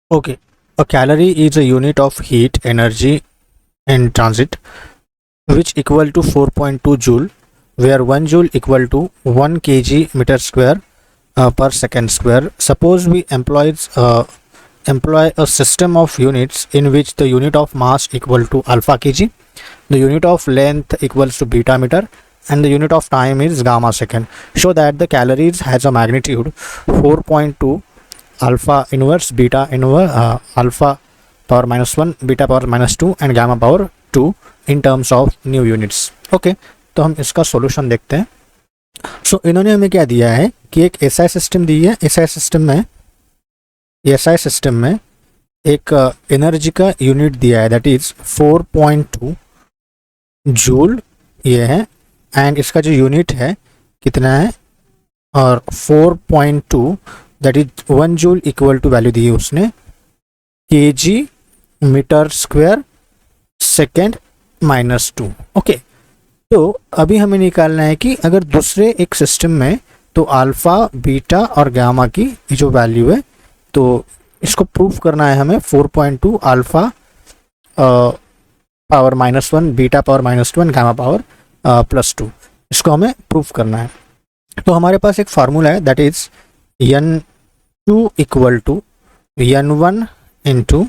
Okay, a calorie is a unit of heat energy in transit which equal to 4.2 joule, where 1 joule equal to 1 kg meter square per second square. Suppose we employ a system of units in which the unit of mass equal to alpha kg, the unit of length equals to beta meter, and the unit of time is gamma second. Show that the calories has a magnitude 4.2 alpha inverse beta inverse alpha power minus 1 beta power minus 2 and gamma power 2 in terms of new units. Okay, तो हम इसका solution देखते हैं. सो इन्होंने हमें क्या दिया है कि एक एसआई सिस्टम दी है. एसआई सिस्टम में एक एनर्जी का यूनिट दिया है, दैट इज 4.2 जूल ये है, एंड इसका जो यूनिट है कितना है, और 4.2 that is 1 joule equal to value दी है उसने kg metre square second minus 2. Okay, तो अभी हमें निकालना है कि अगर दूसरे एक सिस्टम में तो अल्फ़ा बीटा और गामा की जो वैल्यू है, तो इसको प्रूफ करना है हमें 4.2 alpha power minus 1 beta power minus 2 and gamma power plus 2. इसको हमें प्रूफ करना है. तो हमारे पास एक फार्मूला है, that is n2 equal to n1 into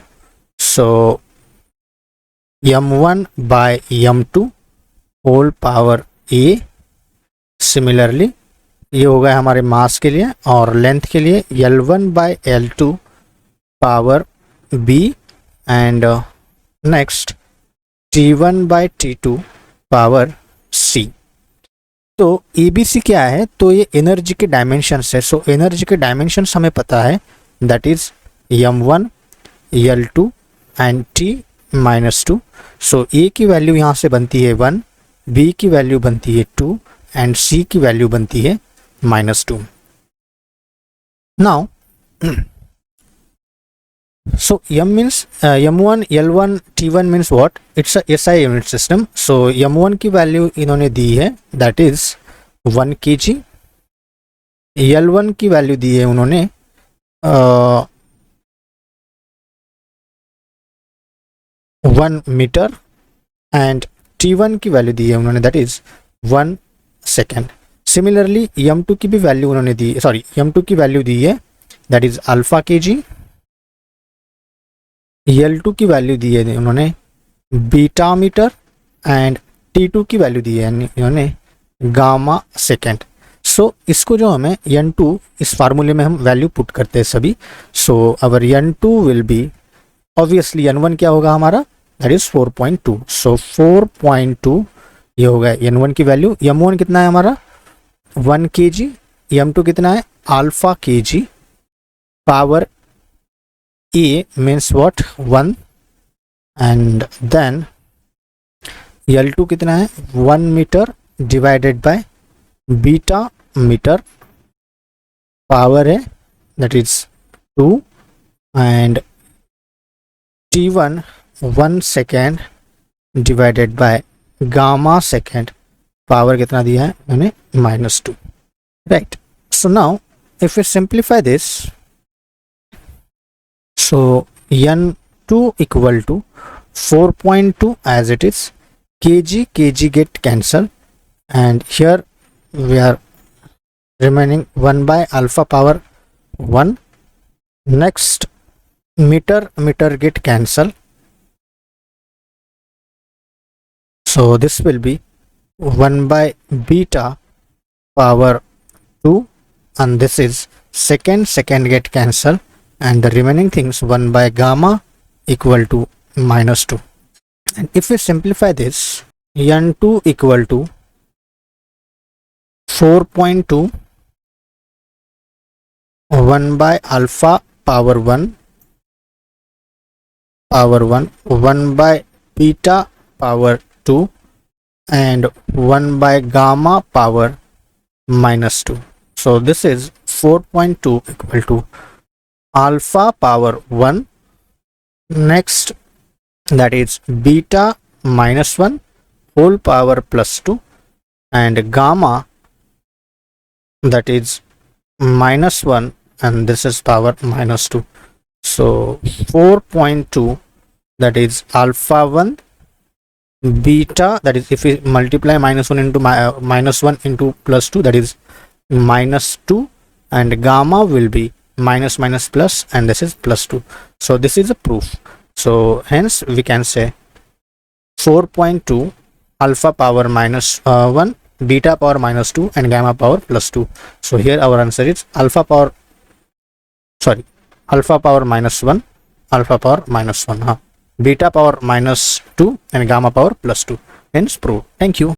m1 by m2 whole power a. Similarly ये होगा हमारे मास के लिए, और लेंथ के लिए L1 by L2 power b, and next T1 by T2 power c. तो ABC क्या है, तो ये एनर्जी के डायमेंशंस है. सो एनर्जी के डायमेंशंस हमें पता है, that is m1 L2 and T minus 2. So A की वैल्यू यहाँ से बनती है 1, B की वैल्यू बनती है 2 एंड C की वैल्यू बनती है minus 2. Now so m means m1 L1 T1 means what, it's a SI unit system. so m1 की वैल्यू इन्होंने दी है, that is 1 kg. L1 की वैल्यू दी है उन्होंने 1 मीटर, एंड T1 की वैल्यू दी है उन्होंने, that is 1 second. Similarly m2 की भी वैल्यू उन्होंने दी, सॉरी m2 की वैल्यू दी है, that is alpha kg. L2 की वैल्यू दी है उन्होंने बीटा मीटर, एंड T2 की वैल्यू दी है इन्होंने गामा सेकेंड. सो इसको जो हमें n2 इस फार्मूले में हम वैल्यू पुट करते हैं सभी. सो अवर n2 will be obviously n1 क्या होगा हमारा, दैट इज 4.2. सो 4.2 ये होगा n1 की वैल्यू. m1 कितना है हमारा 1 kg, m2 कितना है alpha kg power A means what 1, and then L2 कितना है 1 metre divided by beta metre power है, that is 2, and T1 1 second divided by gamma second power कितना दिया है मैंने minus 2. Right, so now if you simplify this, so n2 equal to 4.2 as it is, kg get cancel, and here we are remaining 1 by alpha power 1. next meter get cancel, so this will be 1 by beta power 2, and this is second get cancel, and the remaining things 1 by gamma equal to minus 2. and if we simplify this, n2 equal to 4.2 1 by alpha power 1 1 by beta power 2 and 1 by gamma power minus 2. so this is 4.2 equal to alpha power 1, next that is beta minus 1 whole power plus 2, and gamma that is minus 1, and this is power minus 2. So 4.2, that is alpha 1, beta, that is if we multiply minus 1 into minus 1 into plus 2, that is minus 2, and gamma will be minus minus plus, and this is plus 2. So this is a proof. So hence we can say 4.2 alpha power minus 1, beta power minus 2, and gamma power plus 2. So here our answer is alpha power minus 1, alpha power minus 1, beta power minus 2, and gamma power plus 2. Hence proof. Thank you.